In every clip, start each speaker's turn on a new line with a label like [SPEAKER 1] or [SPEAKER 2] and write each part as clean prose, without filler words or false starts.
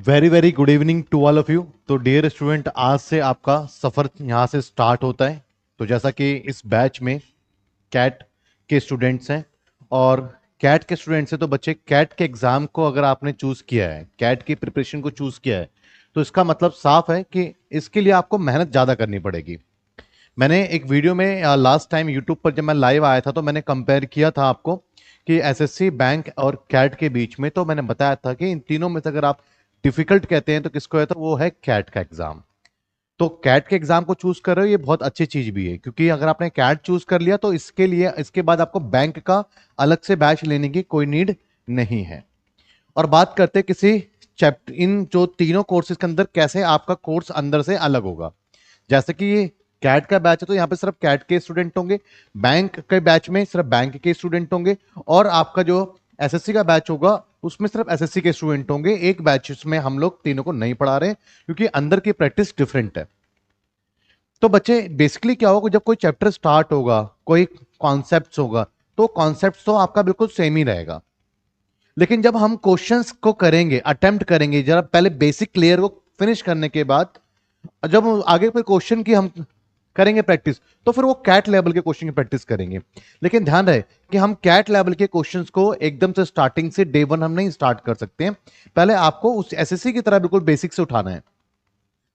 [SPEAKER 1] Very very good evening to all of you. तो dear student, आज से आपका सफ़र यहाँ से स्टार्ट होता है। तो जैसा कि इस बैच में कैट के स्टूडेंट्स हैं और कैट के स्टूडेंट्स हैं, तो बच्चे कैट के एग्ज़ाम को अगर आपने चूज़ किया है, कैट की प्रिपरेशन को चूज़ किया है, तो इसका मतलब साफ है कि इसके लिए आपको मेहनत ज़्यादा करनी पड़ेगी। मैंने एक वीडियो में लास्ट टाइम यूट्यूब पर जब मैं लाइव आया था तो मैंने कंपेयर किया था आपको कि एसएससी बैंक और कैट के बीच में। तो मैंने बताया था कि इन तीनों में से अगर आप डिफिकल्ट कहते हैं तो किसको है, तो वो है कैट का एग्जाम। तो कैट के एग्जाम को चूज कर रहे हो, ये बहुत अच्छी चीज भी है, क्योंकि अगर आपने कैट चूज कर लिया तो इसके लिए इसके बाद आपको बैंक का अलग से बैच लेने की कोई नीड नहीं है। और बात करते हैं किसी चैप्टर, इन जो तीनों कोर्सेज के अंदर कैसे आपका कोर्स अंदर से अलग होगा। जैसे कि ये कैट का बैच है तो यहाँ पे सिर्फ कैट के स्टूडेंट होंगे, बैंक के बैच में सिर्फ बैंक के स्टूडेंट होंगे, और आपका जो एसएससी का बैच होगा उसमें सिर्फ एसएससी के स्टूडेंट होंगे। एक बैच में हम लोग तीनों को नहीं पढ़ा रहे हैं क्योंकि अंदर की प्रैक्टिस डिफरेंट है। तो बच्चे बेसिकली क्या होगा, जब कोई चैप्टर स्टार्ट होगा, कोई कॉन्सेप्ट होगा, तो कॉन्सेप्ट तो आपका बिल्कुल सेम ही रहेगा, लेकिन जब हम क्वेश्चंस को करेंगे, अटेम्प्ट करेंगे, जरा पहले बेसिक क्लियर को फिनिश करने के बाद जब आगे कोई क्वेश्चन की हम करेंगे प्रैक्टिस, तो फिर वो कैट लेवल के क्वेश्चन की प्रैक्टिस करेंगे। लेकिन ध्यान रहे कि हम कैट लेवल के क्वेश्चंस को एकदम से स्टार्टिंग से डे वन हम नहीं स्टार्ट कर सकते हैं। पहले आपको उस एसएससी की तरह बिल्कुल बेसिक से उठाना है।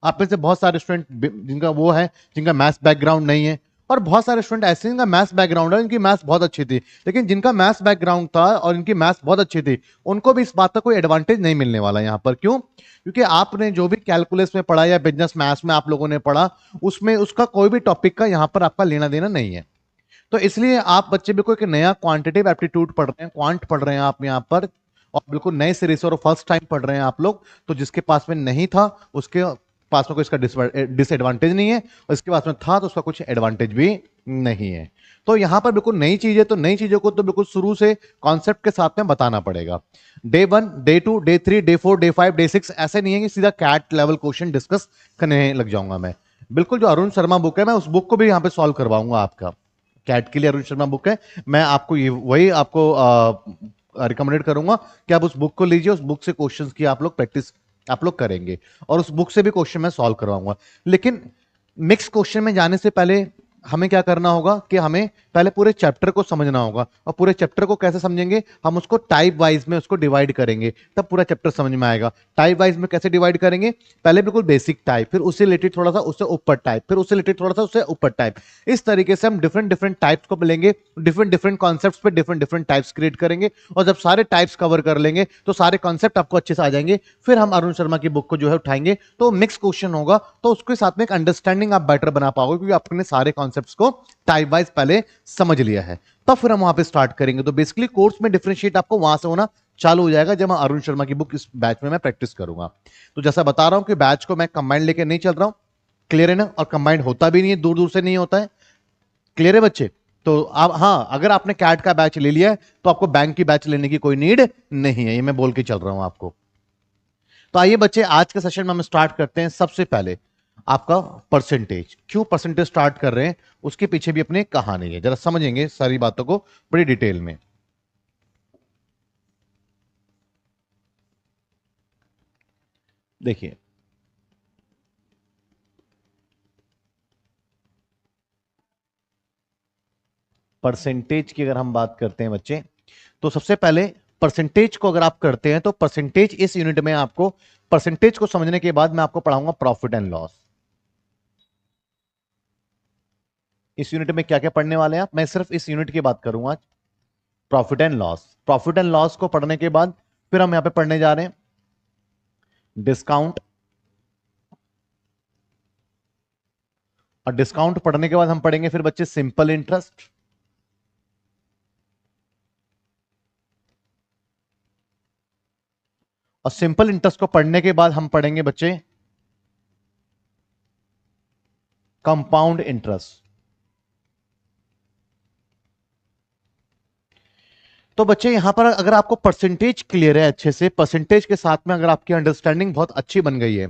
[SPEAKER 1] आप में से बहुत सारे स्टूडेंट जिनका वो है, जिनका मैथ्स बैकग्राउंड नहीं है, और बहुत सारे स्टूडेंट ऐसे जिनका मैथ्स बैकग्राउंड है, इनकी मैथ्स बहुत अच्छी थी, लेकिन जिनका मैथ्स बैकग्राउंड था और इनकी मैथ्स बहुत अच्छी थी, उनको भी इस बात का कोई एडवांटेज नहीं मिलने वाला यहाँ पर। क्यों? क्योंकि आपने जो भी कैलकुलस में पढ़ा या बिजनेस मैथ्स में आप लोगों ने पढ़ा, उसमें उसका कोई भी टॉपिक का यहाँ पर आपका लेना देना नहीं है। तो इसलिए आप बच्चे बिल्कुल एक नया क्वांटिटेटिव एप्टीट्यूड पढ़ रहे हैं, क्वांट पढ़ रहे हैं आप यहाँ पर, और बिल्कुल नए सिरे से और फर्स्ट टाइम पढ़ रहे हैं आप लोग। तो जिसके पास में नहीं था उसके पास में कोई इसका डिसएडवांटेज नहीं है, और इसके पास में था तो उसका कुछ एडवांटेज भी नहीं है। तो यहाँ पर बिल्कुल नई चीज है, तो नई चीजों को तो बिल्कुल शुरू से कॉन्सेप्ट के साथ में बताना पड़ेगा। Day one, day two, day three, day four, day five, day six ऐसे नहीं है कि सीधा कैट लेवल क्वेश्चन डिस्कस करने लग जाऊंगा मैं। बिल्कुल जो अरुण शर्मा बुक है, मैं उस बुक को भी यहाँ पे सॉल्व करवाऊंगा आपका। कैट के लिए अरुण शर्मा बुक है, मैं आपको ये वही आपको रिकमेंडेड करूंगा कि आप उस बुक को लीजिए, उस बुक से क्वेश्चंस की आप लोग प्रैक्टिस आप लोग करेंगे, और उस बुक से भी क्वेश्चन मैं सॉल्व करवाऊंगा। लेकिन मिक्स क्वेश्चन में जाने से पहले हमें क्या करना होगा कि हमें पहले पूरे चैप्टर को समझना होगा, और पूरे चैप्टर को कैसे समझेंगे, हम उसको टाइप वाइज में उसको डिवाइड करेंगे, तब पूरा चैप्टर समझ में आएगा। टाइप वाइज में कैसे डिवाइड करेंगे? पहले बिल्कुल बेसिक टाइप, फिर उससे रिलेटेड थोड़ा सा उससे ऊपर टाइप, फिर उससे रिलेटेड थोड़ा सा उससे ऊपर टाइप। इस तरीके से हम डिफरेंट डिफरेंट टाइप्स को लेंगे, डिफरेंट डिफरेंट कॉन्सेप्ट्स पे डिफरेंट डिफरेंट टाइप्स क्रिएट करेंगे, और जब सारे टाइप्स कवर कर लेंगे तो सारे कॉन्सेप्ट आपको अच्छे से आ जाएंगे। फिर हम अरुण शर्मा की बुक को जो है उठाएंगे, तो मिक्स क्वेश्चन होगा, तो उसके साथ में एक अंडरस्टैंडिंग आप बेटर बना पाओगे, क्योंकि आपने सारे कॉन्सेप्ट्स को टाइप वाइज पहले समझ लिया है। तब फिर हम वहां पे स्टार्ट करेंगे। तो बेसिकली कोर्स में डिफरेंशिएट आपको वहां से होना चालू हो जाएगा जब मैं अरुण शर्मा की बुक इस बैच में मैं प्रैक्टिस करूंगा। तो जैसा बता रहा हूं कि बैच को मैं कंबाइंड लेके नहीं चल रहा हूं, क्लियर है ना? और कंबाइंड होता भी नहीं है, दूर दूर से नहीं होता है। क्लियर है बच्चे? तो आप, हाँ, अगर आपने कैट का बैच ले लिया है तो आपको बैंक की बैच लेने की कोई नीड नहीं है, ये मैं बोल के चल रहा हूं आपको। तो आइए बच्चे, आज के सेशन में हम स्टार्ट करते हैं। सबसे पहले आपका परसेंटेज, क्यों परसेंटेज स्टार्ट कर रहे हैं उसके पीछे भी अपनी कहानी है, जरा समझेंगे सारी बातों को बड़ी डिटेल में। देखिए, परसेंटेज की अगर हम बात करते हैं बच्चे, तो सबसे पहले परसेंटेज को अगर आप करते हैं तो परसेंटेज इस यूनिट में आपको, परसेंटेज को समझने के बाद मैं आपको पढ़ाऊंगा प्रॉफिट एंड लॉस। इस यूनिट में क्या क्या पढ़ने वाले हैं आप, मैं सिर्फ इस यूनिट की बात करूंगा आज, profit and loss. Profit and loss को पढ़ने के बाद फिर हम यहां पे पढ़ने जा रहे हैं डिस्काउंट, और डिस्काउंट पढ़ने के बाद हम पढ़ेंगे फिर बच्चे सिंपल इंटरेस्ट, और सिंपल इंटरेस्ट को पढ़ने के बाद हम पढ़ेंगे बच्चे कंपाउंड इंटरेस्ट। तो बच्चे यहां पर अगर आपको परसेंटेज क्लियर है अच्छे से, परसेंटेज के साथ में अगर आपकी अंडरस्टैंडिंग बहुत अच्छी बन गई है,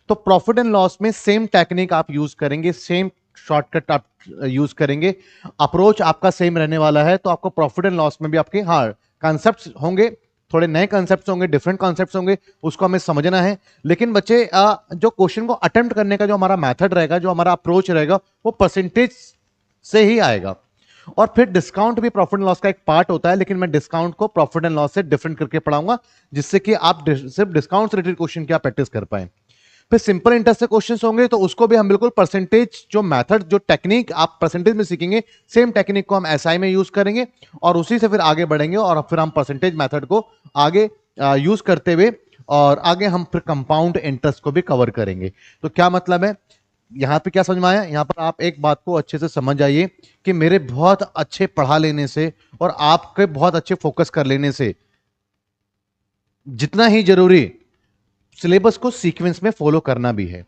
[SPEAKER 1] तो प्रॉफिट एंड लॉस में सेम टेक्निक आप यूज करेंगे, सेम शॉर्टकट आप यूज करेंगे, अप्रोच आपका सेम रहने वाला है। तो आपको प्रॉफिट एंड लॉस में भी आपके, हाँ, कॉन्सेप्ट्स होंगे, थोड़े नए कॉन्सेप्ट्स होंगे, डिफरेंट कॉन्सेप्ट्स होंगे, उसको हमें समझना है। लेकिन बच्चे जो क्वेश्चन को अटेम्प्ट करने का जो हमारा मेथड रहेगा, जो हमारा अप्रोच रहेगा, वो परसेंटेज से ही आएगा। और फिर डिस्काउंट भी प्रॉफिट एंड लॉस का एक पार्ट होता है, लेकिन मैं डिस्काउंट को प्रॉफिट एंड लॉस से डिफरेंट करके पढ़ाऊंगा, जिससे कि आप सिर्फ डिस्काउंट से रिलेटेड क्वेश्चन की आप प्रैक्टिस कर पाए। फिर सिंपल इंटरेस्ट से क्वेश्चंस होंगे, तो उसको भी हम बिल्कुल परसेंटेज जो मेथड, जो टेक्निक आप परसेंटेज में सीखेंगे, सेम टेक्निक को हम एसआई में यूज करेंगे और उसी से फिर आगे बढ़ेंगे और फिर हम परसेंटेज मेथड को आगे यूज करते हुए और आगे हम फिर कंपाउंड इंटरेस्ट को भी कवर करेंगे। तो क्या मतलब है, यहां पे क्या समझ में आया? यहां पर आप एक बात को अच्छे से समझ आइए कि मेरे बहुत अच्छे पढ़ा लेने से और आपके बहुत अच्छे फोकस कर लेने से जितना ही जरूरी सिलेबस को सीक्वेंस में फॉलो करना भी है।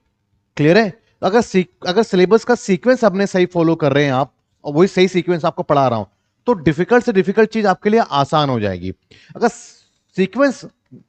[SPEAKER 1] क्लियर है? अगर सिलेबस का सीक्वेंस आपने सही फॉलो कर रहे हैं आप, और वही सही सीक्वेंस आपको पढ़ा रहा हूं, तो डिफिकल्ट से डिफिकल्ट चीज आपके लिए आसान हो जाएगी। अगर सीक्वेंस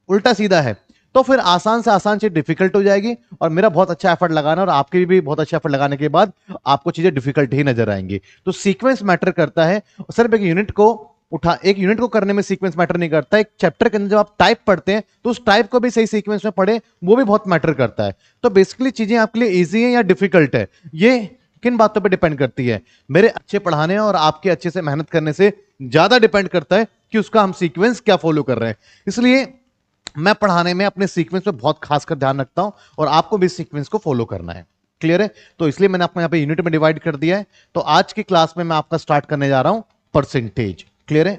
[SPEAKER 1] उल्टा सीधा है तो फिर आसान से आसान चीज डिफिकल्ट हो जाएगी, और मेरा बहुत अच्छा एफर्ट लगाना और आपके भी बहुत अच्छा एफर्ट लगाने के बाद आपको चीजें डिफिकल्ट ही नजर आएंगी। तो सीक्वेंस मैटर करता है। सिर्फ एक यूनिट को करने में सीक्वेंस मैटर नहीं करता। एक चैप्टर के अंदर जब आप टाइप पढ़ते हैं तो उस टाइप को भी सही सीक्वेंस में पढ़े, वो भी बहुत मैटर करता है। तो बेसिकली चीजें आपके लिए इजी है या डिफिकल्ट है, ये किन बातों पे डिपेंड करती है? मेरे अच्छे पढ़ाने और आपके अच्छे से मेहनत करने से ज्यादा डिपेंड करता है कि उसका हम सीक्वेंस क्या फॉलो कर रहे हैं। इसलिए मैं पढ़ाने में अपने सीक्वेंस पे बहुत खासकर ध्यान रखता हूं और आपको भी सीक्वेंस को फॉलो करना है। क्लियर है? तो इसलिए मैंने आपको यहां पे यूनिट में डिवाइड कर दिया है। तो आज की क्लास में मैं आपका स्टार्ट करने जा रहा हूं परसेंटेज। क्लियर है?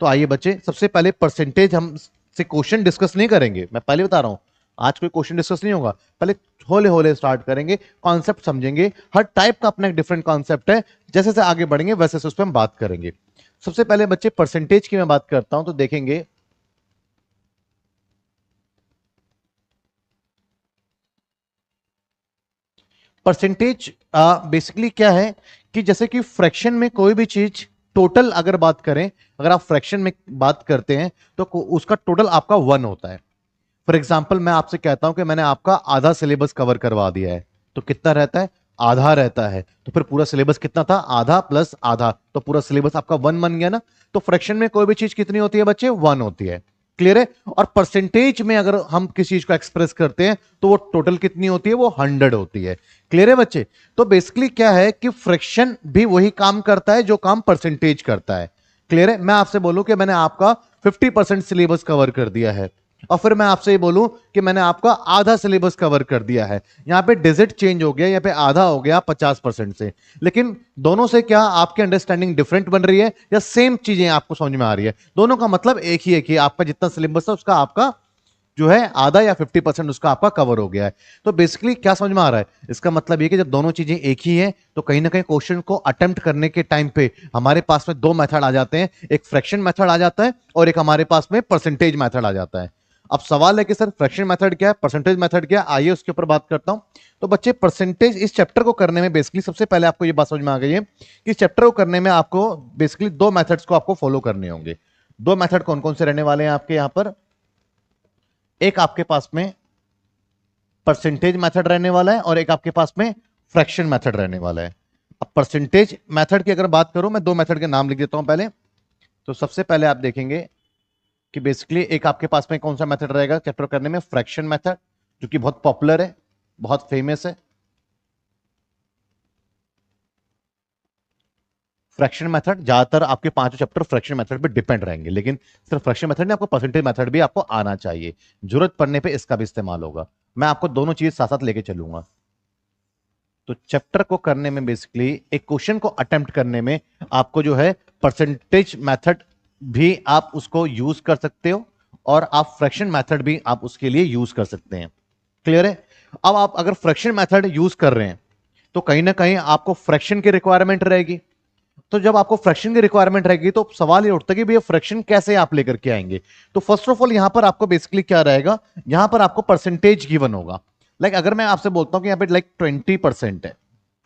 [SPEAKER 1] तो आइए बच्चे, सबसे पहले परसेंटेज हम से क्वेश्चन डिस्कस नहीं करेंगे, मैं पहले बता रहा हूं, आज कोई क्वेश्चन डिस्कस नहीं होगा। पहले होले होले स्टार्ट करेंगे, कॉन्सेप्ट समझेंगे। हर टाइप का अपना एक डिफरेंट कॉन्सेप्ट है, जैसे जैसे आगे बढ़ेंगे वैसे उस पर हम बात करेंगे। सबसे पहले बच्चे परसेंटेज की मैं बात करता हूं, तो देखेंगे परसेंटेज बेसिकली क्या है कि जैसे कि फ्रैक्शन में कोई भी चीज टोटल अगर बात करें, अगर आप फ्रैक्शन में बात करते हैं तो उसका टोटल आपका 1 होता है। फॉर एग्जाम्पल मैं आपसे कहता हूं कि मैंने आपका आधा सिलेबस कवर करवा दिया है, तो कितना रहता है? आधा रहता है। तो फिर पूरा सिलेबस कितना था? आधा प्लस आधा, तो पूरा सिलेबस आपका 1 बन गया ना। तो फ्रैक्शन में कोई भी चीज कितनी होती है बच्चे? 1 होती है। क्लियर है? और परसेंटेज में अगर हम किसी चीज को एक्सप्रेस करते हैं तो वो टोटल कितनी होती है? वो 100 होती है। क्लियर है बच्चे? तो बेसिकली क्या है कि फ्रैक्शन भी वही काम करता है जो काम परसेंटेज करता है। क्लियर है? मैं आपसे बोलूं कि मैंने आपका 50% सिलेबस कवर कर दिया है, और फिर मैं आपसे ये बोलूं कि मैंने आपका आधा सिलेबस कवर कर दिया है, यहां पे डिजिट चेंज हो गया, यहां पे आधा हो गया 50% से, लेकिन दोनों से क्या आपकी अंडरस्टैंडिंग डिफरेंट बन रही है या सेम चीजें आपको समझ में आ रही है? दोनों का मतलब एक ही है कि आपका जितना सिलेबस है उसका आपका जो है आधा या 50% उसका आपका कवर हो गया है। तो बेसिकली क्या समझ में आ रहा है? इसका मतलब ये कि जब दोनों चीजें एक ही हैं तो कहीं ना कहीं क्वेश्चन को अटेम्प्ट करने के टाइम पे हमारे पास में दो मेथड आ जाते हैं, एक फ्रैक्शन मेथड आ जाता है और एक हमारे पास में परसेंटेज मेथड आ जाता है। अब सवाल है कि सर फ्रैक्शन मेथड क्या है, परसेंटेज मेथड क्या है? आइए उसके ऊपर बात करता हूं। तो बच्चे परसेंटेज इस चैप्टर को करने में बेसिकली सबसे पहले आपको ये बात समझ में आ गई है कि इस चैप्टर को करने में आपको बेसिकली दो मेथड्स को आपको फॉलो करने होंगे। दो मेथड कौन कौन से रहने वाले हैं आपके यहां पर? एक आपके पास में परसेंटेज मेथड रहने वाला है और एक आपके पास में फ्रैक्शन मेथड रहने वाला है। अब परसेंटेज मेथड की अगर बात करूं, मैं दो मेथड के नाम लिख देता हूं पहले। तो सबसे पहले आप देखेंगे कि बेसिकली एक आपके पास में कौन सा मेथड रहेगा चैप्टर करने में? फ्रैक्शन मेथड, जो कि बहुत पॉपुलर है, बहुत फेमस है। फ्रैक्शन मेथड ज्यादातर आपके पांचों चैप्टर फ्रैक्शन मेथड पे डिपेंड रहेंगे, लेकिन सिर्फ फ्रैक्शन मेथड नहीं, आपको परसेंटेज मेथड भी आपको आना चाहिए, जरूरत पड़ने पे इसका भी इस्तेमाल होगा। मैं आपको दोनों चीज साथ साथ लेके चलूंगा। तो चैप्टर को करने में बेसिकली एक क्वेश्चन को अटेम्प्ट करने में आपको जो है परसेंटेज मेथड भी आप उसको यूज कर सकते हो और आप फ्रैक्शन मेथड भी आप उसके लिए यूज कर सकते हैं। क्लियर है? अब आप अगर फ्रैक्शन मेथड यूज कर रहे हैं तो कहीं ना कहीं आपको फ्रैक्शन की रिक्वायरमेंट रहेगी। तो जब आपको फ्रैक्शन की रिक्वायरमेंट रहेगी तो सवाल ये उठता है कि भैया फ्रैक्शन कैसे आप लेकर के आएंगे? तो फर्स्ट ऑफ ऑल यहां पर आपको बेसिकली क्या रहेगा, यहां पर आपको परसेंटेज गिवन होगा। अगर मैं आपसे बोलता हूं कि यहां पे 20% है,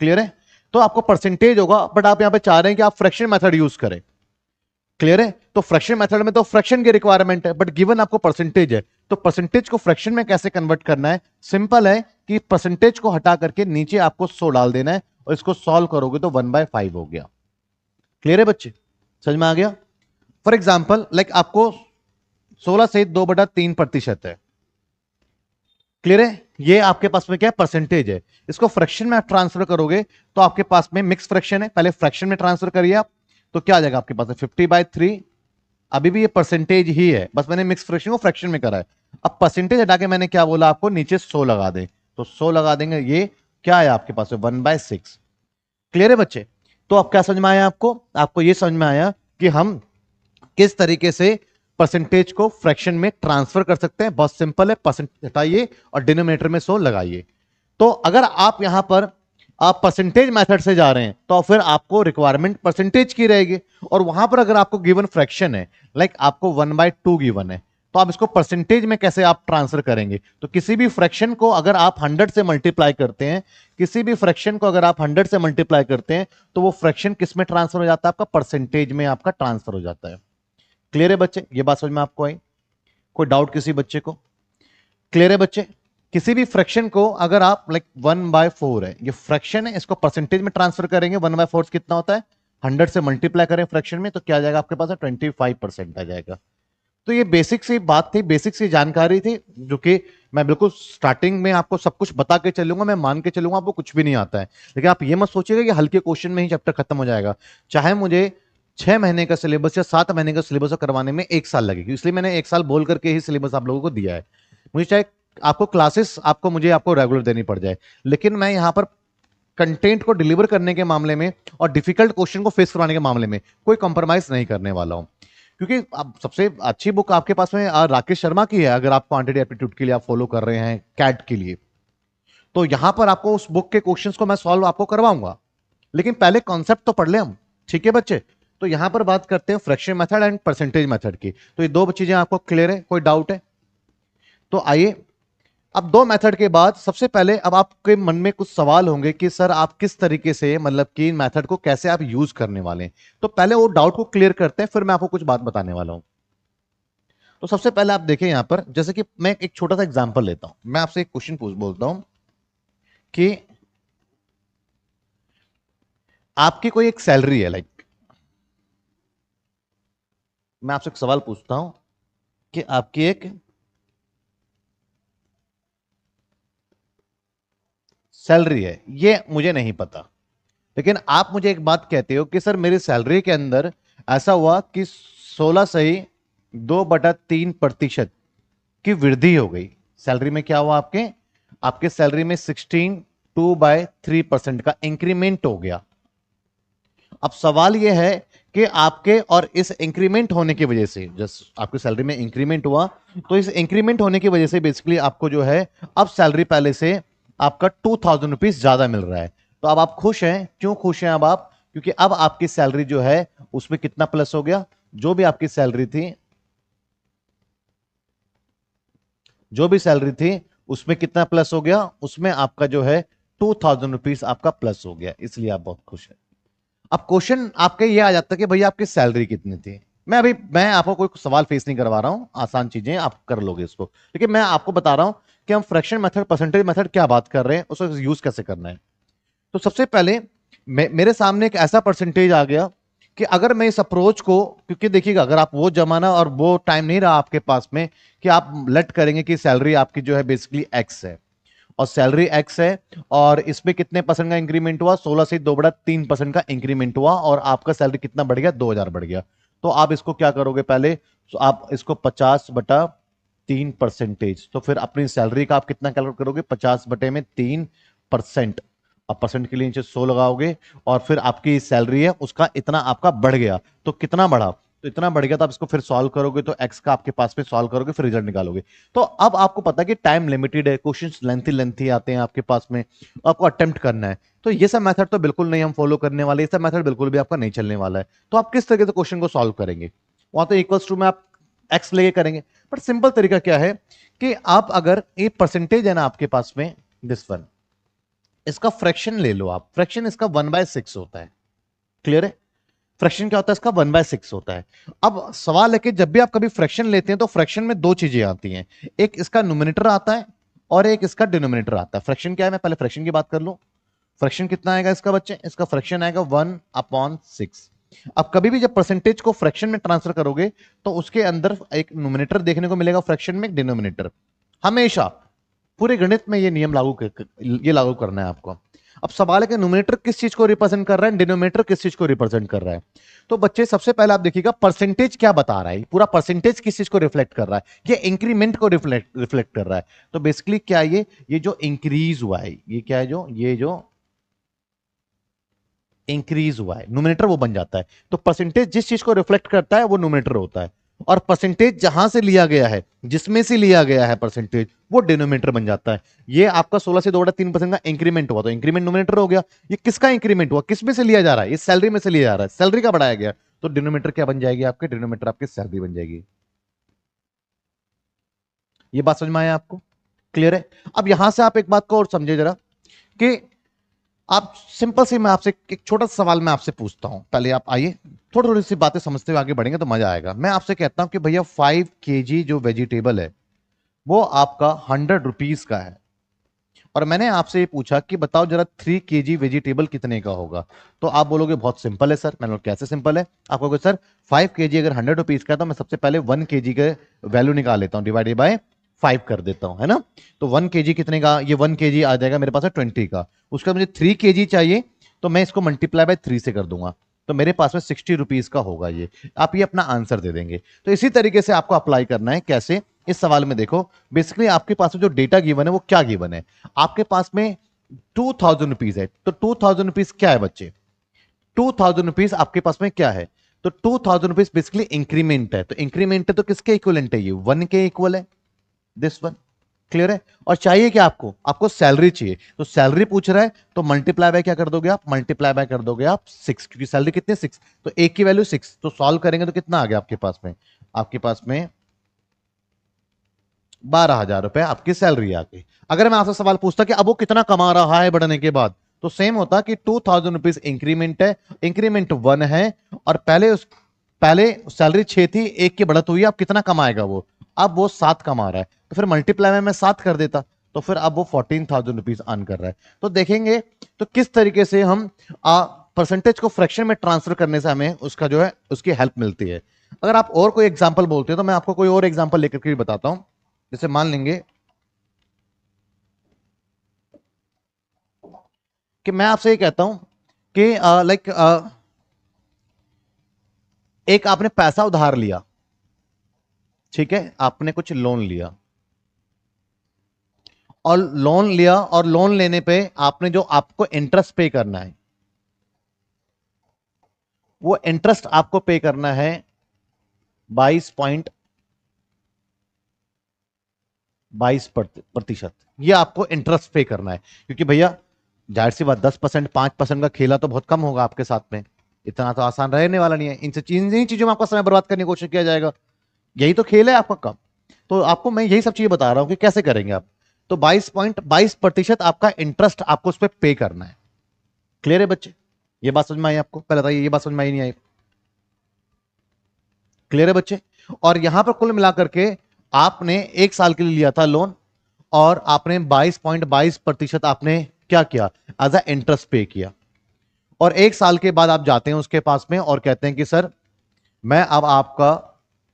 [SPEAKER 1] क्लियर है, तो आपको परसेंटेज होगा, बट आप यहां पे चाह रहे हैं कि आप फ्रैक्शन मेथड यूज करें। क्लियर है? तो फ्रैक्शन मेथड में तो फ्रैक्शन की रिक्वायरमेंट है, बट गिवन आपको परसेंटेज है, तो परसेंटेज को फ्रैक्शन में कैसे कन्वर्ट करना है? सिंपल है कि परसेंटेज को हटा करके नीचे आपको 100 डाल देना है और इसको सॉल्व करोगे तो 1/5 हो गया। क्लियर है बच्चे? समझ में आ गया? फॉर एग्जाम्पल आपको 16 सहित 2/3% है। क्लियर है? ये आपके पास में क्या है, परसेंटेज है। इसको फ्रैक्शन में आप ट्रांसफर करोगे तो आपके पास में मिक्स फ्रैक्शन है, पहले फ्रैक्शन में ट्रांसफर करिए आप, तो क्या आ जाएगा आपके पास में 50/3। अभी भी ये परसेंटेज ही है, बस मैंने मिक्स फ्रैक्शन को फ्रैक्शन में करा है। अब परसेंटेज हटा के मैंने क्या बोला आपको, नीचे 100 लगा दे, तो 100 लगा देंगे, ये क्या है आपके पास में 1/6। क्लियर है बच्चे? तो अब क्या समझ में आया आपको? आपको ये समझ में आया कि हम किस तरीके से परसेंटेज को फ्रैक्शन में ट्रांसफर कर सकते हैं। बहुत सिंपल है, परसेंट हटाइए और डिनोमिनेटर में 100 लगाइए। तो अगर आप यहां पर आप परसेंटेज मेथड से जा रहे हैं तो फिर आपको रिक्वायरमेंट परसेंटेज की रहेगी, और वहां पर अगर आपको गिवन फ्रैक्शन है, लाइक आपको 1/2 गिवन है, तो आप इसको परसेंटेज में कैसे आप ट्रांसफर करेंगे? तो किसी भी फ्रैक्शन को अगर आप 100 से मल्टीप्लाई करते हैं, किसी भी फ्रैक्शन को अगर आप 100 से मल्टीप्लाई करते हैं, तो वो फ्रैक्शन किस में ट्रांसफर हो जाता है? आपका परसेंटेज में आपका ट्रांसफर हो जाता है। क्लियर है बच्चे? ये बात समझ में आपको आई? कोई डाउट किसी बच्चे को? क्लियर है बच्चे? किसी भी फ्रैक्शन को अगर आप लाइक 1/4 है, ये फ्रैक्शन है, इसको परसेंटेज में ट्रांसफर करेंगे, 1/4 कितना होता है, 100 से मल्टीप्लाई करें फ्रैक्शन में, तो क्या आ जाएगा आपके पास? 25% आ जाएगा। तो ये बेसिक सी बात थी, बेसिक सी जानकारी थी, जो कि मैं बिल्कुल स्टार्टिंग में आपको सब कुछ बता के चलूंगा, मैं मान के चलूंगा आपको कुछ भी नहीं आता है। लेकिन आप ये मत सोचिएगा कि हल्के क्वेश्चन में ही चैप्टर खत्म हो जाएगा। चाहे मुझे 6 महीने का सिलेबस या 7 महीने का सिलेबस करवाने में 1 साल लगेगी, इसलिए मैंने 1 साल बोल करके ही सिलेबस आप लोगों को दिया है। मुझे चाहे आपको क्लासेस आपको रेगुलर देनी पड़ जाए, लेकिन मैं यहां पर कंटेंट को डिलीवर करने के मामले में और डिफिकल्ट क्वेश्चन को फेस करवाने के मामले में कोई कॉम्प्रोमाइज नहीं करने वाला हूं। क्योंकि अब सबसे अच्छी बुक आपके पास में राकेश शर्मा की है, अगर आप क्वांटिटी एप्टीट्यूड के लिए आप फॉलो कर रहे हैं कैट के लिए, तो यहां पर आपको उस बुक के क्वेश्चंस को मैं सॉल्व आपको करवाऊंगा। लेकिन पहले कॉन्सेप्ट तो पढ़ ले हम, ठीक है बच्चे? तो यहां पर बात करते हैं fraction method and percentage method की। तो ये दो चीजें आपको क्लियर है? कोई डाउट है? तो आइए, अब दो मेथड के बाद सबसे पहले अब आपके मन में कुछ सवाल होंगे कि सर आप किस तरीके से, मतलब कि इन मेथड को कैसे आप यूज करने वाले हैं। तो पहले वो डाउट को क्लियर करते हैं, फिर मैं आपको कुछ बात बताने वाला हूं। तो सबसे पहले आप देखें यहां पर, जैसे कि मैं एक छोटा सा एग्जांपल लेता हूं, मैं आपसे एक क्वेश्चन पूछ बोलता हूं कि आपकी कोई एक सैलरी है, लाइक मैं आपसे एक सवाल पूछता हूं कि आपकी एक सैलरी है, ये मुझे नहीं पता, लेकिन आप मुझे एक बात कहते हो कि सर मेरी सैलरी के अंदर ऐसा हुआ कि 16 से ही 2/3% की वृद्धि हो गई। सैलरी में क्या हुआ आपके? आपके सैलरी में 2/3% का इंक्रीमेंट हो गया। अब सवाल यह है कि आपके और इस इंक्रीमेंट होने की वजह से, जस्ट आपकी सैलरी में इंक्रीमेंट हुआ, तो इस इंक्रीमेंट होने की वजह से बेसिकली आपको जो है अब सैलरी पहले से आपका 2,000 रुपीज ज्यादा मिल रहा है। तो अब आप खुश हैं? क्यों खुश हैं अब आप? क्योंकि अब आपकी सैलरी जो है उसमें कितना प्लस हो गया? जो भी आपकी सैलरी थी, जो भी सैलरी थी उसमें कितना प्लस हो गया? उसमें आपका जो है 2,000 रुपीज आपका प्लस हो गया, इसलिए आप बहुत खुश हैं। अब क्वेश्चन आपके ये आ जाता है कि भैया आपकी सैलरी कितनी थी। मैं आपको कोई सवाल फेस नहीं करवा रहा हूं, आसान चीजें आप कर लोगे इसको, लेकिन मैं आपको बता रहा हूं कि हम फ्रैक्शन मेथड, परसेंटेज मेथड क्या बात कर रहे हैं, उसको यूज कैसे करना है। तो सबसे पहले मेरे सामने एक ऐसा परसेंटेज आ गया कि अगर मैं इस अप्रोच को, क्योंकि देखिएगा अगर आप वो जमाना और वो टाइम नहीं रहा आपके पास में कि आप लट करेंगे कि सैलरी आपकी जो है बेसिकली एक्स है, और सैलरी एक्स है, और इसमें कितने परसेंट का इंक्रीमेंट हुआ? 16 से 2/3% का इंक्रीमेंट हुआ, और आपका सैलरी कितना बढ़ गया? 2,000 बढ़ गया। तो आप इसको क्या करोगे? पहले तो आप इसको 50/3%, तो फिर अपनी सैलरी का आप कितना कैलकुलेट करोगे? 50/3%। अब परसेंट के लिए नीचे 100 लगाओगे, और फिर आपकी सैलरी है उसका इतना आपका बढ़ गया, तो कितना बढ़ा? तो इतना बढ़ गया, तो आप इसको फिर सॉल्व करोगे, तो एक्स का आपके पास में सॉल्व करोगे, फिर रिजल्ट निकालोगे। तो अब आपको पता है कि टाइम लिमिटेड है, क्वेश्चंस लेंथी लेंथी आते हैं आपके पास में, आपको अटेम्प्ट करना है। तो ये सब मेथड तो बिल्कुल नहीं हम फॉलो करने वाले, ये सब मेथड बिल्कुल भी आपका नहीं चलने वाला है। तो आप किस तरीके से क्वेश्चन को सॉल्व करेंगे? वहां तो इक्वल्स टू में आप एक्स लेके करेंगे, बट सिंपल तरीका क्या है कि आप अगर ये परसेंटेज है ना आपके पास में, दिस वन, इसका फ्रैक्शन ले लो आप। फ्रैक्शन इसका 1/6 होता है। क्लियर है? फ्रैक्शन क्या होता है इसका? 1/6 होता है। अब सवाल है कि जब भी आप कभी फ्रैक्शन लेते हैं तो फ्रैक्शन में दो चीजें आती हैं, एक इसका न्यूमरेटर आता है और एक इसका डिनोमिनेटर आता है। फ्रैक्शन क्या है? मैं पहले फ्रैक्शन की बात कर लूं। फ्रैक्शन कितना आएगा इसका बच्चे? इसका फ्रैक्शन आएगा 1/6। अब कभी भी जब परसेंटेज को फ्रैक्शन में ट्रांसफर करोगे तो उसके अंदर एक न्यूमरेटर देखने को मिलेगा, फ्रैक्शन में एक डिनोमिनेटर। हमेशा पूरे गणित में ये नियम ये लागू करना है आपको। अब सवाल है कि न्यूमरेटर किस चीज को रिप्रेजेंट कर रहा है, डिनोमिनेटर किस चीज को रिप्रेजेंट कर रहा है। तो बच्चे सबसे पहले आप देखिएगा परसेंटेज क्या बता रहा है, पूरा परसेंटेज किस चीज को रिफ्लेक्ट कर रहा है, ये इंक्रीमेंट को रिफ्लेक्ट कर रहा है। तो बेसिकली क्या है, ये जो इंक्रीज हुआ है, ये क्या है, ये जो इंक्रीज हुआ है, न्यूमरेटर वो बन जाता है। तो परसेंटेज जिस चीज को रिफ्लेक्ट करता है वो न्यूमरेटर होता है, और परसेंटेज जहां से लिया गया है, जिसमें से लिया गया है परसेंटेज, वो डिनोमिनेटर बन जाता है। ये आपका 16 से 2.3% का इंक्रीमेंट हुआ, तो इंक्रीमेंट न्यूमरेटर हो गया। ये किसका इंक्रीमेंट हुआ, किस में से लिया जा रहा है, ये सैलरी में से लिया जा रहा है, सैलरी का बढ़ाया गया, तो डिनोमिनेटर क्या बन जाएगी आपके, डिनोमिनेटर आपकी सैलरी बन जाएगी। ये बात समझ में आया आपको, क्लियर है। अब यहां से आप एक बात को और समझे जरा, कि आप सिंपल सी, मैं आपसे एक छोटा सा सवाल मैं आपसे पूछता हूं, पहले आप आइए, थोड़ी थोड़ी सी बातें समझते हुए आगे बढ़ेंगे तो मजा आएगा। मैं आपसे कहता हूं कि भैया 5 kg जो वेजिटेबल है वो आपका 100 रुपीज का है, और मैंने आपसे ये पूछा कि बताओ जरा 3 kg वेजिटेबल कितने का होगा। तो आप बोलोगे बहुत सिंपल है सर। मैंने बोला कैसे सिंपल है, आप कहोगे सर 5 kg अगर 100 रुपीज का है तो मैं सबसे पहले 1 kg के वैल्यू निकाल लेता हूं, डिवाइडेड बाय 5 कर देता हूं, है ना। तो 1 kg कितने का, ये 1 kg आ जाएगा मेरे पास है 20 का। उसका मुझे 3 kg चाहिए, तो मैं इसको मल्टीप्लाई बाय 3 से कर दूंगा, तो मेरे पास में 60 रुपीज का होगा। ये आप ये अपना आंसर दे देंगे। तो इसी तरीके से आपको अप्लाई करना है। कैसे, इस सवाल में देखो, बेसिकली आपके पास में जो डेटा गिवन है वो क्या गिवन है, आपके पास में 2000 रुपीज है। तो 2000 रुपीज क्या है बच्चे, 2000 रुपीज आपके पास में क्या है, तो 2000 रुपीज बेसिकली इंक्रीमेंट है। तो इंक्रीमेंट है तो किसके इक्वलेंट है, ये 1 के इक्वल है, दिस वन, क्लियर है। और चाहिए क्या आपको, आपको सैलरी चाहिए, तो सैलरी पूछ रहा है, तो मल्टीप्लाई बाय क्या कर दोगे आप, मल्टीप्लाई बाय कर दोगे आप 6, क्योंकि सैलरी कितनी 6, तो एक की वैल्यू 6, तो सॉल्व करेंगे तो कितना आ गया आपके पास में, आपके पास में 12,000 रुपए आपकी सैलरी आ गई। अगर मैं आपसे सवाल पूछता कि अब वो कितना कमा रहा है बढ़ने के बाद, तो सेम होता कि 2000 रुपीज इंक्रीमेंट है, इंक्रीमेंट 1 है, और पहले सैलरी 6 थी, एक की बढ़त हुई, अब कितना कमाएगा वो, अब वो 7 कमा रहा है, तो फिर मल्टीप्लाई में मैं 7 कर देता, तो फिर अब वो 14,000 रुपीज अर्न कर रहा है। तो देखेंगे तो किस तरीके से हम परसेंटेज को फ्रैक्शन में ट्रांसफर करने से हमें उसका जो है उसकी हेल्प मिलती है। अगर आप और कोई एग्जाम्पल बोलते हैं तो मैं आपको कोई और एग्जाम्पल लेकर के भी बताता हूं। जैसे मान लेंगे कि मैं आपसे ये कहता हूं कि लाइक एक आपने पैसा उधार लिया, ठीक है, आपने कुछ लोन लिया, और लोन लेने पे आपने जो आपको इंटरेस्ट पे करना है, वो इंटरेस्ट आपको पे करना है 22.22%। ये आपको इंटरेस्ट पे करना है, क्योंकि भैया जाहिर सी बात 10%, 5% का खेला तो बहुत कम होगा आपके साथ में, इतना तो आसान रहने वाला नहीं है। इन चीजों में आपका समय बर्बाद करने की कोशिश किया जाएगा, यही तो खेल है आपका काम। तो आपको मैं यही सब चीजें बता रहा हूं कि कैसे करेंगे आप। तो 22.22% आपका इंटरेस्ट आपको उस पर पे करना है। क्लियर है बच्चे, ये बात समझ में आई आपको, पहले बताइए ये बात समझ में आई नहीं आई। क्लियर है बच्चे। और यहां पर कुल मिलाकर के आपने 1 साल के लिए लिया था लोन, और आपने 22.22% आपने क्या किया, एज अ इंटरेस्ट पे किया। और 1 साल के बाद आप जाते हैं उसके पास में और कहते हैं कि सर मैं अब आपका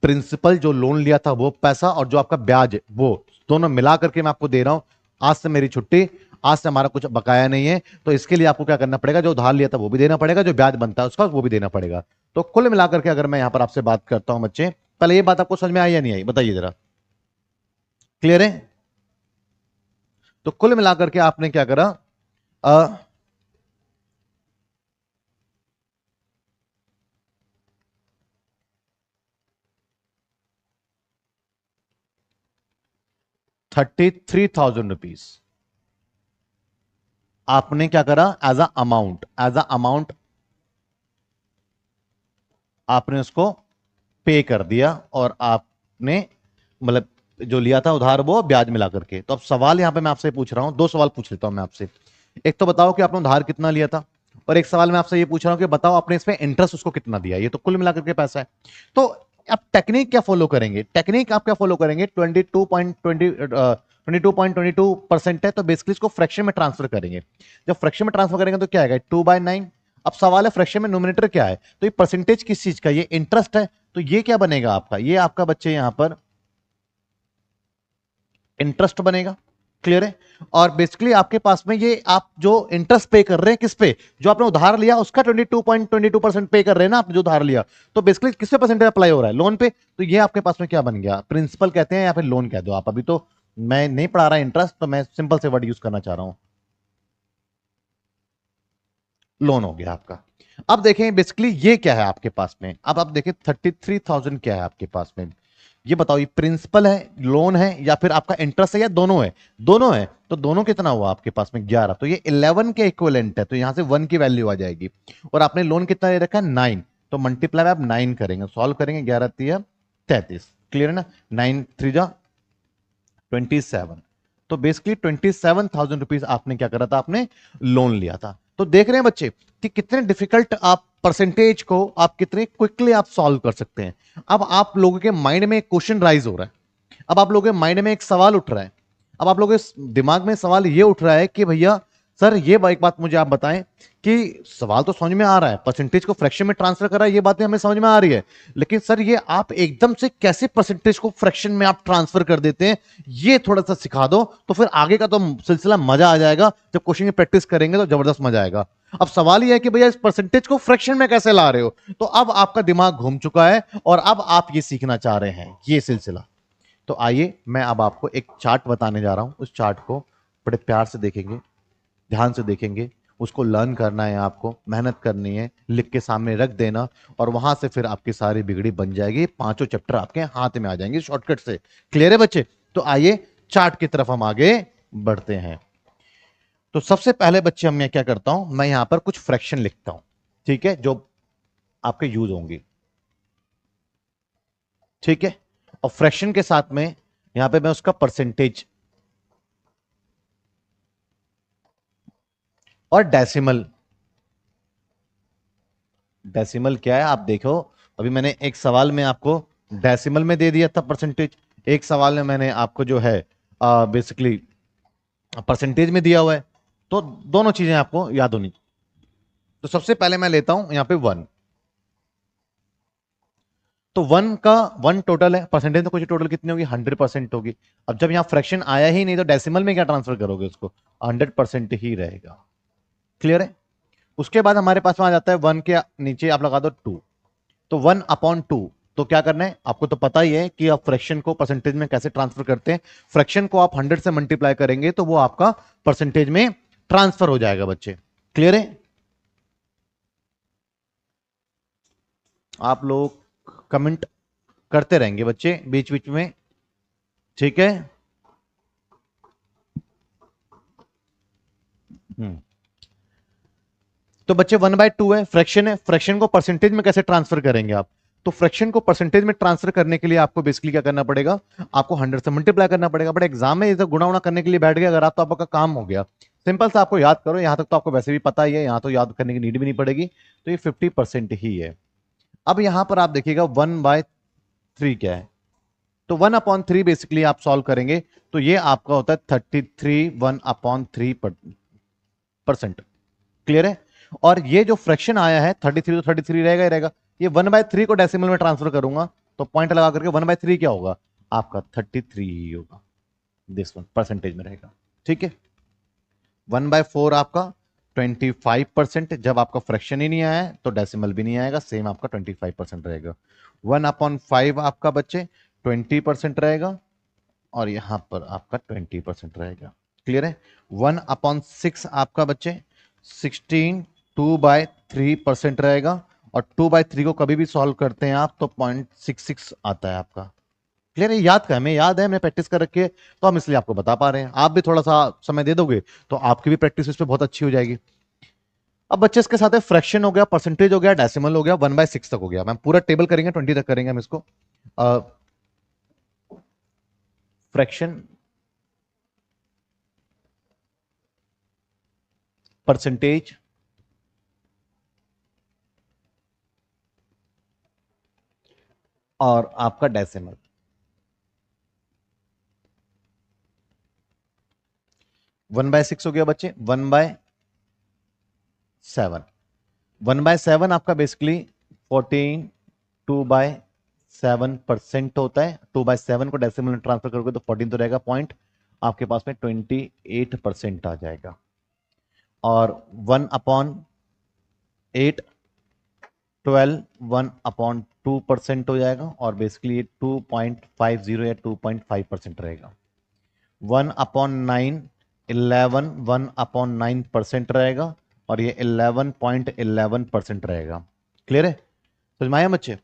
[SPEAKER 1] प्रिंसिपल जो लोन लिया था वो पैसा, और जो आपका ब्याज वो दोनों मिला करके मैं आपको दे रहा हूं, आज से मेरी छुट्टी, आज से हमारा कुछ बकाया नहीं है। तो इसके लिए आपको क्या करना पड़ेगा, जो उधार लिया था वो भी देना पड़ेगा, जो ब्याज बनता है उसका वो भी देना पड़ेगा। तो कुल मिलाकर के अगर मैं यहां पर आपसे बात करता हूं बच्चे, पहले ये बात आपको समझ में आई या नहीं आई, बताइए जरा, क्लियर है। तो कुल मिलाकर के आपने क्या करा, 33,000 रुपीज आपने क्या करा, एज अ अमाउंट आपने उसको पे कर दिया, और आपने मतलब जो लिया था उधार वो ब्याज मिला करके। तो अब सवाल यहां पे मैं आपसे पूछ रहा हूं, दो सवाल पूछ लेता हूं मैं आपसे। एक तो बताओ कि आपने उधार कितना लिया था, और एक सवाल मैं आपसे ये पूछ रहा हूं कि बताओ आपने इसमें इंटरेस्ट उसको कितना दिया। ये तो कुल मिलाकर के पैसा है। तो आप टेक्निक क्या फॉलो करेंगे, टेक्निक आप क्या फॉलो करेंगे, 22.22% है, तो बेसिकली इसको फ्रैक्शन में ट्रांसफर करेंगे। जब फ्रैक्शन में ट्रांसफर करेंगे तो क्या आएगा, 2/9, अब सवाल है फ्रैक्शन में न्यूमरेटर क्या है, तो ये परसेंटेज किस चीज का, ये इंटरेस्ट है, तो ये क्या बनेगा आपका, ये आपका बच्चे यहां पर इंटरेस्ट बनेगा। क्लियर है। और बेसिकली आपके पास में ये आप जो इंटरेस्ट पे कर रहे हैं किस पे, जो आपने उधार लिया उसका 22.22% पे कर रहे हैं ना आप, जो उधार लिया, तो बेसिकली किस पे परसेंटेज अप्लाई हो रहा है, लोन पे। तो ये आपके पास में क्या बन गया, प्रिंसिपल कहते हैं या फिर लोन कह दो आप, अभी तो मैं नहीं पढ़ा रहा इंटरेस्ट, तो मैं सिंपल से वर्ड यूज करना चाह रहा हूं, लोन हो गया आपका। अब देखें बेसिकली ये क्या है आपके पास में, अब आप देखें 33,000 क्या है आपके पास में, ये बताओ ये प्रिंसिपल है, लोन है, या फिर आपका इंटरेस्ट है, या दोनों है, दोनों है, तो दोनों कितना हुआ आपके पास में 11, तो ये 11 के इक्विवेलेंट है, तो यहां से 1 की वैल्यू आ जाएगी। और आपने लोन कितना दे रखा है 9, तो मल्टीप्लाई आप 9 करेंगे, सॉल्व करेंगे, 11 तिया 33, क्लियर है ना, 9 3 जा 27, तो बेसिकली 27,000 रुपीज आपने क्या करा था, आपने लोन लिया था। तो देख रहे हैं बच्चे कि कितने डिफिकल्ट आप परसेंटेज को आप कितने क्विकली आप सॉल्व कर सकते हैं। अब आप लोगों के माइंड में एक क्वेश्चन राइज हो रहा है, अब आप लोगों के माइंड में एक सवाल उठ रहा है, अब आप लोगों के दिमाग में सवाल ये उठ रहा है कि भैया सर ये एक बात मुझे आप बताएं कि सवाल तो समझ में आ रहा है, परसेंटेज को फ्रैक्शन में ट्रांसफर करा है, ये बातें हमें समझ में आ रही है, लेकिन सर ये आप एकदम से कैसे परसेंटेज को फ्रैक्शन में आप ट्रांसफर कर देते हैं, ये थोड़ा सा सिखा दो, तो फिर आगे का तो सिलसिला मजा आ जाएगा, जब क्वेश्चन की प्रैक्टिस करेंगे तो जबरदस्त मजा आएगा। अब सवाल यह है कि भैया इस परसेंटेज को फ्रैक्शन में कैसे ला रहे हो, तो अब आपका दिमाग घूम चुका है और अब आप ये सीखना चाह रहे हैं ये सिलसिला। तो आइए मैं अब आपको एक चार्ट बताने जा रहा हूं, उस चार्ट को बड़े प्यार से देखेंगे, ध्यान से देखेंगे, उसको लर्न करना है, आपको मेहनत करनी है, लिख के सामने रख देना, और वहां से फिर आपकी सारी बिगड़ी बन जाएगी, पांचों चैप्टर आपके हाथ में आ जाएंगे शॉर्टकट से। क्लियर है बच्चे, तो आइए चार्ट की तरफ हम आगे बढ़ते हैं। तो सबसे पहले बच्चे हम मैं क्या करता हूं, मैं यहां पर कुछ फ्रैक्शन लिखता हूं, ठीक है, जो आपके यूज होंगी, ठीक है, और फ्रैक्शन के साथ में यहां पे मैं उसका परसेंटेज और डेसिमल, डेसिमल क्या है आप देखो, अभी मैंने एक सवाल में आपको डेसिमल में दे दिया था परसेंटेज, एक सवाल में मैंने आपको जो है बेसिकली परसेंटेज में दिया हुआ है, तो दोनों चीजें आपको याद होनी। तो सबसे पहले मैं लेता हूं यहां पे 1, तो 1 का 1 टोटल है, परसेंटेज तो कुछ टोटल कितनी होगी 100% होगी। अब जब यहां फ्रैक्शन आया ही नहीं तो डेसिमल में क्या ट्रांसफर करोगे उसको, 100% ही रहेगा। क्लियर है। उसके बाद हमारे पास में आ जाता है 1 के नीचे आप लगा दो 2, तो 1/2, तो क्या करना है आपको तो पता ही है कि आप फ्रैक्शन को परसेंटेज में कैसे ट्रांसफर करते हैं, फ्रैक्शन को आप 100 से मल्टीप्लाई करेंगे तो वो आपका परसेंटेज में ट्रांसफर हो जाएगा बच्चे। क्लियर है। आप लोग कमेंट करते रहेंगे बच्चे बीच बीच में, ठीक है। हम्म। तो बच्चे 1/2 है, फ्रैक्शन है, फ्रैक्शन को परसेंटेज में कैसे ट्रांसफर करेंगे आप, तो फ्रैक्शन को परसेंटेज में ट्रांसफर करने के लिए आपको बेसिकली क्या करना पड़ेगा, आपको 100 से मल्टीप्लाई करना पड़ेगा, बट एग्जाम में इधर गुणा उना करने के लिए बैठ गए अगर आप, तो आपका काम हो गया, सिंपल सा आपको याद करो, यहां तक तो आपको वैसे भी पता ही है, यहां तो याद करने की नीड भी नहीं पड़ेगी, तो ये 50% ही है। अब यहां पर आप देखिएगा 1/3 क्या है, तो 1/3 बेसिकली आप सॉल्व करेंगे तो ये आपका होता है 33 1/3 परसेंट। क्लियर है। और ये जो फ्रैक्शन आया है 33, तो 33 रहेगा ही रहेगा, ये 1/3 को डेसिमल में ट्रांसफर करूंगा तो पॉइंट लगा करके 1/3 क्या होगा आपका 33 ही होगा, दिस वन परसेंटेज में रहेगा। ठीक है। 1/4 आपका 25%, जब आपका फ्रैक्शन ही नहीं आया है तो डेसिमल भी नहीं आएगा, सेम आपका 25% रहेगा। 1/5 आपका बच्चे 20% रहेगा, और यहां पर आपका 20% रहेगा। क्लियर है। 1/6 आपका बच्चे 2/3% रहेगा, और 2/3 को कभी भी सॉल्व करते हैं आप तो 0.66 आता है आपका। क्लियर है। याद का हमें याद है, हमने प्रैक्टिस कर रखी है, तो हम इसलिए आपको बता पा रहे हैं, आप भी थोड़ा सा समय दे दोगे तो आपकी भी प्रैक्टिस इस पर बहुत अच्छी हो जाएगी। अब बच्चे इसके साथ फ्रैक्शन हो गया, परसेंटेज हो गया, डेसिमल हो गया, 1/6 तक हो गया, मैम पूरा टेबल करेंगे 20 तक करेंगे हम इसको। फ्रैक्शन, परसेंटेज, और आपका डेसिमल। 1/6 हो गया बच्चे, 1/7, 1/7 आपका बेसिकली 14 2/7% होता है। 2/7 को डेसिमल में ट्रांसफर करोगे तो 14 तो रहेगा पॉइंट, आपके पास में 28% आ जाएगा। और 1/8 12 1/2% हो जाएगा, और बेसिकली ये 2.50 या 2.5% रहेगा। 1/9 11 1/9% रहेगा, और ये 11.11% रहेगा। क्लियर है? समझ में आया बच्चे?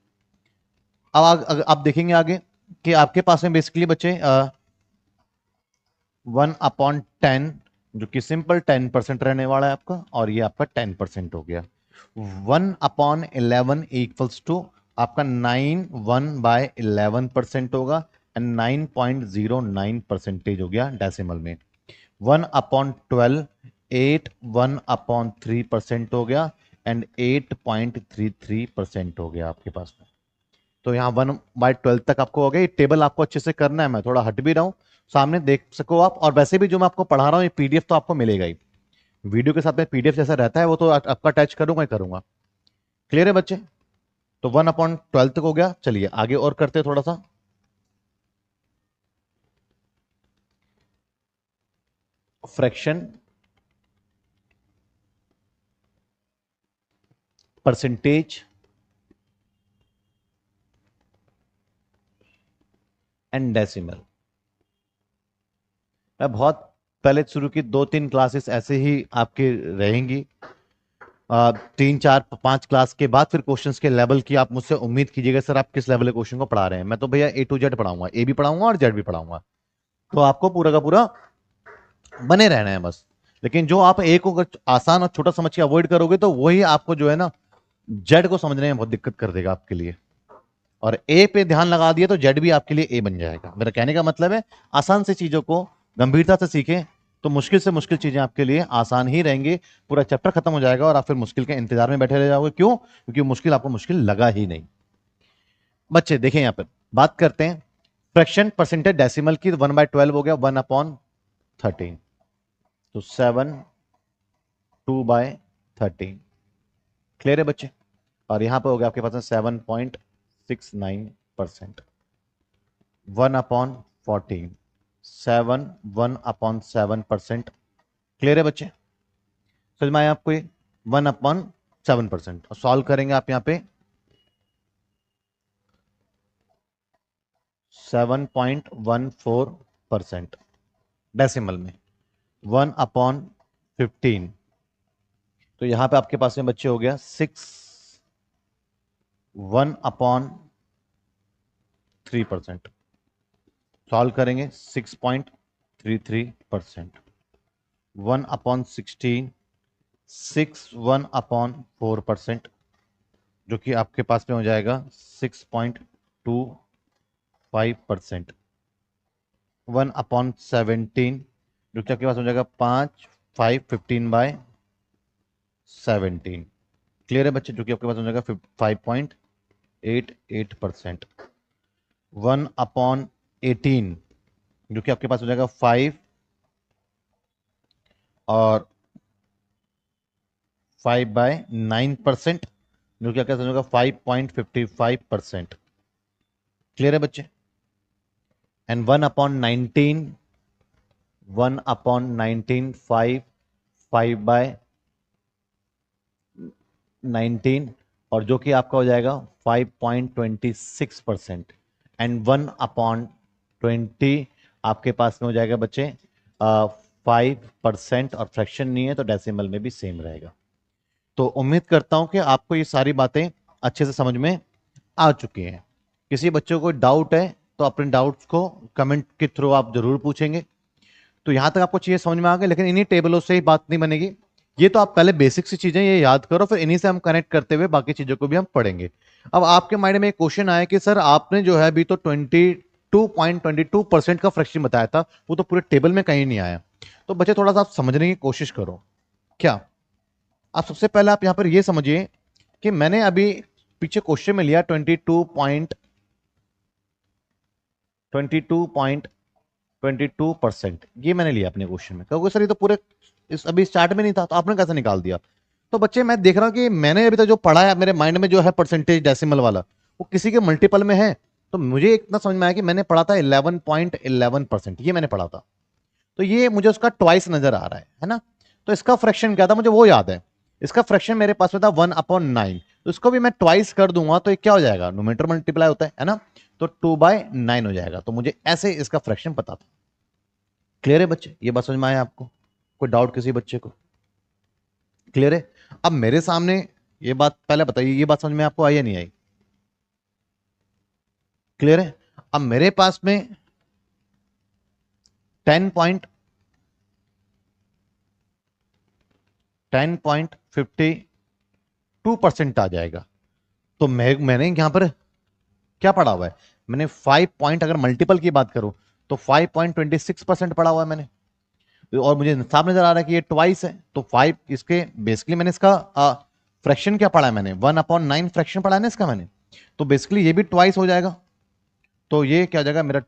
[SPEAKER 1] अब आप देखेंगे आगे कि आपके पास में बेसिकली बच्चे 1/10, जो कि सिंपल 10% रहने वाला है आपका, और ये आपका 10% हो गया। 1/11 इक्वल्स टू आपका 9 1/11% होगा, एंड 9.09% हो गया डेसिमल में। 1/12 8 1/3% हो गया, एंड 8.33% हो गया आपके पास में। तो यहाँ 1/12 तक आपको हो गया। ये टेबल आपको अच्छे से करना है, मैं थोड़ा हट भी रहा हूँ, सामने देख सको आप। और वैसे भी जो मैं आपको पढ़ा रहा हूँ ये पीडीएफ तो आपको मिलेगा ही, वीडियो के साथ में पीडीएफ जैसा रहता है वो तो आपका अटैच करूंगा ही करूंगा। क्लियर है बच्चे? तो 1/12 तक हो गया। चलिए आगे और करते हैं थोड़ा सा। Fraction, percentage and decimal. मैं बहुत पहले शुरू की 2-3 क्लासेस ऐसे ही आपके रहेंगी। 3 4 5 क्लास के बाद फिर क्वेश्चंस के लेवल की आप मुझसे उम्मीद कीजिएगा सर आप किस लेवल के क्वेश्चन को पढ़ा रहे हैं। मैं तो भैया A to Z पढ़ाऊंगा, ए भी पढ़ाऊंगा और जेड भी पढ़ाऊंगा, तो आपको पूरा का पूरा बने रहना है बस। लेकिन जो आप ए को अगर आसान और छोटा समझ के अवॉइड करोगे तो वही आपको जो है ना जेड को समझने में बहुत दिक्कत कर देगा आपके लिए। और ए पे ध्यान लगा दिए तो जेड भी आपके लिए ए बन जाएगा। मेरा कहने का मतलब है आसान से चीजों को गंभीरता से सीखें तो मुश्किल से मुश्किल चीजें आपके लिए आसान ही रहेंगी। पूरा चैप्टर खत्म हो जाएगा और आप फिर मुश्किल के इंतजार में बैठे रह जाओगे। क्यों? क्योंकि मुश्किल आपको मुश्किल लगा ही नहीं। बच्चे देखें यहां पर बात करते हैं फ्रैक्शन परसेंटेज डेसिमल की। 1/12 हो गया 1/13, तो 7 2/13। क्लियर है बच्चे? और यहां पर हो गया आपके पास 7.69%। 1/14 7 1/7%। क्लियर है बच्चे? समझ में आया आपको ये? 1/7%। और सॉल्व करेंगे आप यहां पे 7.14% डेसिमल में। 1/15, तो यहां पे आपके पास में बच्चे हो गया 1/3%। सॉल्व करेंगे 6.33%। 1/16 1/4%, जो कि आपके पास में हो जाएगा 6.25%। 1/17, जो कि आपके पास हो जाएगा 15/17। क्लियर है बच्चे? जो कि आपके पास हो जाएगा 5.88%। 1/18, जो कि आपके पास हो जाएगा 5 और 5/9%, जो कि आपके पास हो जाएगा 5.55%। क्लियर है बच्चे? एंड 1/19 1/19 5/19, और जो कि आपका हो जाएगा 5.26%। एंड 1/20 आपके पास में हो जाएगा बच्चे 5%, और फ्रैक्शन नहीं है तो डेसिमल में भी सेम रहेगा। तो उम्मीद करता हूं कि आपको ये सारी बातें अच्छे से समझ में आ चुकी हैं। किसी बच्चों को डाउट है तो अपने डाउट्स को कमेंट के थ्रू आप जरूर पूछेंगे। तो यहां तक आपको चीजें समझ में आ गई, लेकिन इन्हीं टेबलों से ही बात नहीं बनेगी। ये तो आप पहले बेसिक सी चीजें ये याद करो, फिर इन्हीं से हम कनेक्ट करते हुए बाकी चीजों को भी हम पढ़ेंगे। अब आपके माइंड में एक क्वेश्चन आया कि सर आपने जो है अभी तो 22.22% का फ्रैक्शन बताया था, वो तो पूरे टेबल में कहीं नहीं आया। तो बच्चे थोड़ा सा आप समझने की कोशिश करो। क्या आप सबसे पहले आप यहां पर ये समझिए कि मैंने अभी पीछे क्वेश्चन में लिया 22%, ये मैंने लिया अपने क्वेश्चन में। क्योंकि सर ये तो पूरे अभी स्टार्ट में नहीं था, तो आपने कैसे निकाल दिया? तो बच्चे मैं देख रहा हूँ कि मैंने अभी तक जो पढ़ा है मेरे माइंड में जो है परसेंटेज डेसिमल वाला, वो किसी के मल्टीपल में है। तो मुझे इतना समझ में आया कि मैंने पढ़ा था 11.11%, ये मैंने पढ़ा था। तो ये मुझे उसका ट्वाइस नजर आ रहा है ना। तो इसका फ्रैक्शन क्या था मुझे वो याद है। इसका फ्रैक्शन मेरे पास में था 1/9। तो इसको भी मैं ट्वाइस कर दूंगा तो ये क्या हो जाएगा, नोमेटर मल्टीप्लाई होता है ना। तो 2/9 हो जाएगा। तो मुझे ऐसे इसका फ्रैक्शन पता था। क्लियर है बच्चे, ये बात समझ में आया आपको? कोई डाउट किसी बच्चे को? क्लियर है? अब मेरे सामने ये बात पहले बताइए, ये बात समझ में आपको आई या नहीं आई? क्लियर है? अब मेरे पास में 10.52% आ जाएगा। तो मैंने यहां पर क्या पढ़ा हुआ है? मैंने 5 पॉइंट, अगर मल्टीपल की बात करूं तो 5.26% पढ़ा हुआ है मैंने। और मुझे साफ नजर आ रहा है कि ये ट्वाइस है। तो 5 इसके बेसिकली मैंने इसका फ्रैक्शन क्या पढ़ा है, मैंने 1/9 फ्रैक्शन पढ़ा है ना इसका मैंने। तो बेसिकली ये भी ट्वाइस हो जाएगा। तो ये क्या हो जाएगा मेरा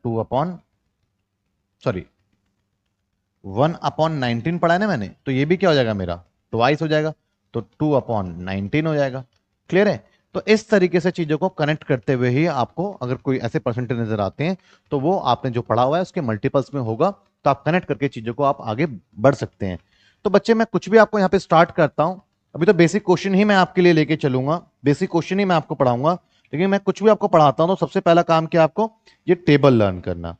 [SPEAKER 1] 1/19 पढ़ा है ना मैंने, तो ये भी क्या हो जाएगा मेरा ट्वाइस हो जाएगा। तो 2/19 हो जाएगा। क्लियर है? तो इस तरीके से चीजों को कनेक्ट करते हुए ही आपको अगर कोई ऐसे परसेंटेज नजर आते हैं तो वो आपने जो पढ़ा हुआ है उसके मल्टीपल्स में होगा। तो आप कनेक्ट करके चीजों को आप आगे बढ़ सकते हैं। तो बच्चे मैं कुछ भी आपको यहाँ पे स्टार्ट करता हूं। अभी तो बेसिक क्वेश्चन ही मैं आपके लिए लेके चलूंगा, बेसिक क्वेश्चन ही मैं आपको पढ़ाऊंगा। लेकिन मैं कुछ भी आपको पढ़ाता हूं तो सबसे पहला काम क्या आपको, ये टेबल लर्न करना।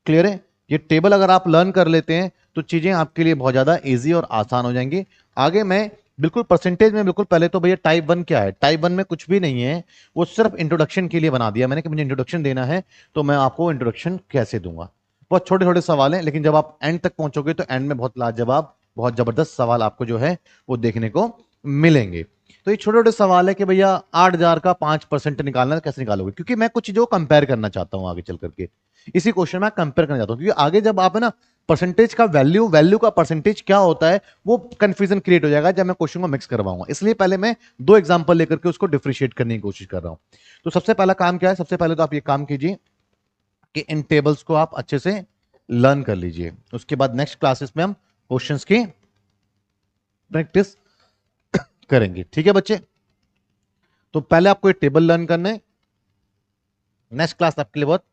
[SPEAKER 1] क्लियर है? ये टेबल अगर आप लर्न कर लेते हैं तो चीजें आपके लिए बहुत ज्यादा इजी और आसान हो जाएंगी। आगे मैं बिल्कुल परसेंटेज में बिल्कुल पहले तो भैया टाइप 1 क्या है, टाइप 1 में कुछ भी नहीं है। वो सिर्फ इंट्रोडक्शन के लिए बना दिया मैंने कि मुझे इंट्रोडक्शन देना है, तो मैं आपको इंट्रोडक्शन कैसे दूंगा। बहुत छोटे छोटे सवाल हैं, लेकिन जब आप एंड तक पहुंचोगे तो एंड में बहुत लाजवाब, बहुत जबरदस्त सवाल आपको जो है वो देखने को मिलेंगे। तो ये छोटे छोटे सवाल है कि भैया 8,000 का 5% निकालना है, कैसे निकालोगे? क्योंकि मैं कुछ चीजों को कंपेयर करना चाहता हूं आगे चल करके। इसी क्वेश्चन में कंपेयर करना चाहता हूं, क्योंकि आगे जब आप है ना परसेंटेज का वैल्यू, वैल्यू का परसेंटेज क्या होता है, वो कंफ्यूजन क्रिएट हो जाएगा जब मैं क्वेश्चन को मिक्स करवाऊंगा। इसलिए पहले मैं दो एग्जांपल लेकर के उसको डिफरेंशिएट करने की कोशिश कर रहा हूं। तो सबसे पहला काम क्या है, सबसे पहले तो आप ये काम कीजिए कि इन टेबल्स को आप अच्छे से लर्न कर लीजिए। उसके बाद नेक्स्ट क्लासेस में हम क्वेश्चंस की प्रैक्टिस करेंगे। ठीक है बच्चे? तो पहले आपको ये टेबल लर्न करना है। नेक्स्ट क्लास आपके लिए बहुत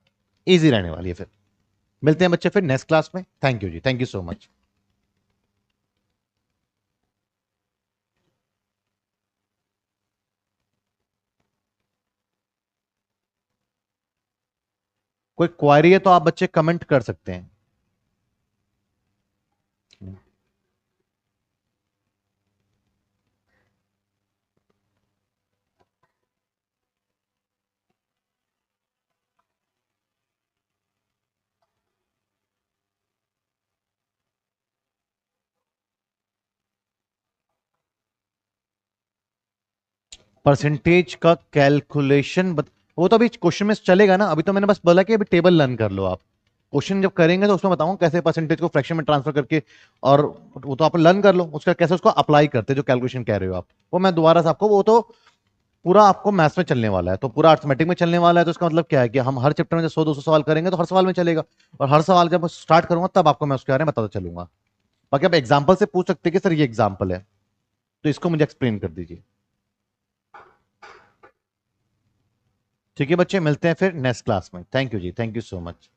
[SPEAKER 1] इजी रहने वाली है। फिर मिलते हैं बच्चे फिर नेक्स्ट क्लास में। थैंक यू जी, थैंक यू सो मच। कोई क्वारी है तो आप बच्चे कमेंट कर सकते हैं। परसेंटेज का कैलकुलेशन वो तो अभी क्वेश्चन में चलेगा ना। अभी तो मैंने बस बोला कि अभी टेबल लर्न कर लो आप। क्वेश्चन जब करेंगे तो उसमें बताऊंगा कैसे परसेंटेज को फ्रैक्शन में ट्रांसफर करके, और वो तो आप लर्न कर लो उसका कैसे उसको अप्लाई करते जो कैलकुलेशन कह रहे हो आप। वो मैं दोबारा से आपको, वो तो पूरा आपको मैथ्स में चलने वाला है, तो पूरा अर्थमेटिक में चलने वाला है। तो इसका मतलब क्या है कि हम हर चैप्टर में जब 100-200 सवाल करेंगे तो हर सवाल में चलेगा। और हर सवाल जब स्टार्ट करूंगा तब आपको मैं उसके बारे में बताता चलूंगा। बाकी आप एग्जाम्पल से पूछ सकते हैं कि सर ये एग्जाम्पल है, तो इसको मुझे एक्सप्लेन कर दीजिए। ठीक है बच्चे, मिलते हैं फिर नेक्स्ट क्लास में। थैंक यू जी, थैंक यू सो मच।